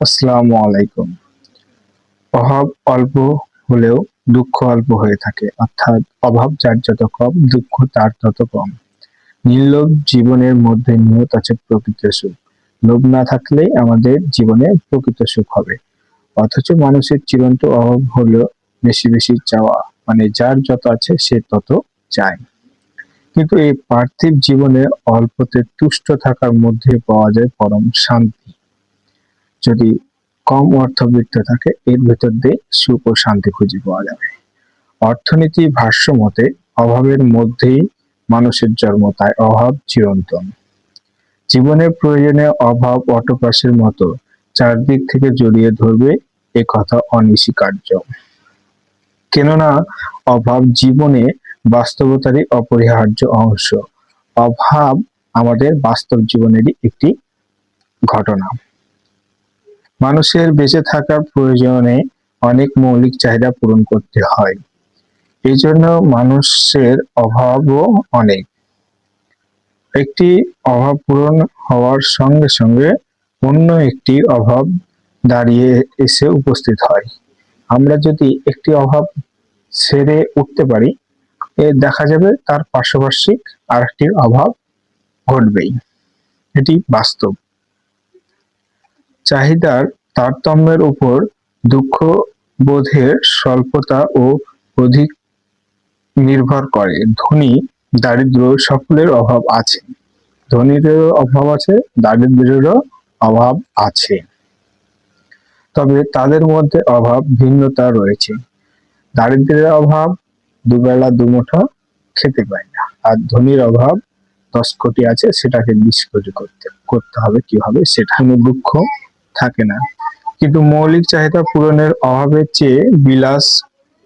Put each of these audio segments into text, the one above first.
আসসালামু আলাইকুম। অভাব অল্প হলেও দুঃখ অল্প হয়ে থাকে, অর্থাৎ অভাব যার যত কম দুঃখ তার তত কম। নির্লোভ জীবনের মধ্যে নিয়ত আছে প্রকৃত সুখ। লোভ না থাকলেই আমাদের জীবনে প্রকৃত সুখ হবে। অথচ মানুষের চিরন্ত অভাব হলো বেশি বেশি চাওয়া, মানে যার যত আছে সে তত চায়। কিন্তু এই পার্থিব জীবনে অল্পতে তুষ্ট থাকার মধ্যে পাওয়া যায় পরম শান্তি। যদি কম অর্থবিত্ত থাকে এর ভেতর দিয়ে সুখ ও শান্তি খুঁজে পাওয়া যাবে। অর্থনীতি ভাষ্য মতে অভাবের মধ্যেই মানুষের জন্ম, তাই অভাব চিরন্তন। জীবনের প্রয়োজনে অভাব অটোপাসের মতো চারদিক থেকে জড়িয়ে ধরবে, এ কথা অনস্বীকার্য। কেননা অভাব জীবনে বাস্তবতারই অপরিহার্য অংশ। অভাব আমাদের বাস্তব জীবনেরই একটি ঘটনা। মানুষের বেঁচে থাকার প্রয়োজনে অনেক মৌলিক চাহিদা পূরণ করতে হয়। এই জন্য মানুষের অভাবও অনেক। একটি অভাব পূরণ হওয়ার সঙ্গে সঙ্গে অন্য একটি অভাব দাঁড়িয়ে এসে উপস্থিত হয়। আমরা যদি একটি অভাব ছেড়ে উঠতে পারি, দেখা যাবে তার পার্শ্ববার্ষিক আরেকটি অভাব ঘটবেই। এটি বাস্তব। চাহিদার তারতম্যের উপর দুঃখ বোধের স্বল্পতা ও অধিক নির্ভর করে। ধনী দারিদ্র সকলের অভাব আছে, ধনীদেরও অভাব আছে, দারিদ্রেরও অভাব আছে। তবে তাদের মধ্যে অভাব ভিন্নতা রয়েছে। দারিদ্রের অভাব দুবেলা দুমুঠো খেতে পায় না, আর ধনীর অভাব 10 কোটি আছে, সেটাকে 20 কোটি করতে হবে কিভাবে, সেটা নিয়ে দুঃখ থাকে না। কিন্তু মৌলিক চাহিদা পূরণের অভাবের চেয়ে বিলাস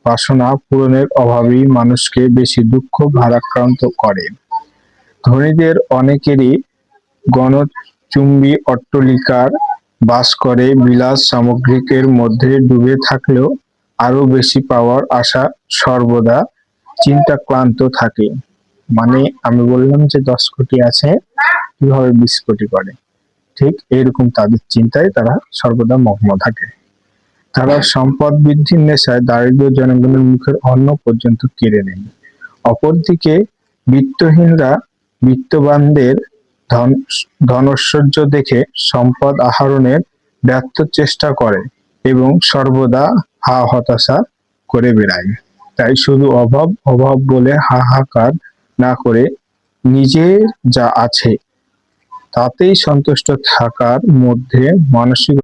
বাসনা পূরণের অভাবই মানুষকে বেশি দুঃখ ভারাক্রান্ত করে। ধনীদের অনেকেরই গগনচুম্বী অট্টালিকার বাস করে, বিলাস সামগ্রিকের মধ্যে ডুবে থাকলেও আরো বেশি পাওয়ার আশা সর্বদা চিন্তাক্লান্ত থাকে। মানে আমি বললাম যে 10 কোটি আছে, কিভাবে 20 কোটি করে, ঠিক এরকম তাদের চিন্তায় তারা সর্বদা মগ্ন থাকে। তারা সম্পদ বৃদ্ধির নেশায় দারিদ্র জনগণের মুখের অন্ন পর্যন্ত কেড়ে নেয়। অপরদিকে বিত্তহীনরা বিত্তবানদের ধনৈশ্বর্য দেখে সম্পদ আহরণের ব্যর্থ চেষ্টা করে এবং সর্বদা হতাশা করে বেড়ায়। তাই শুধু অভাব অভাব বলে হাহাকার না করে নিজের যা আছে তাতেই সন্তুষ্ট থাকার মধ্যে মানসিক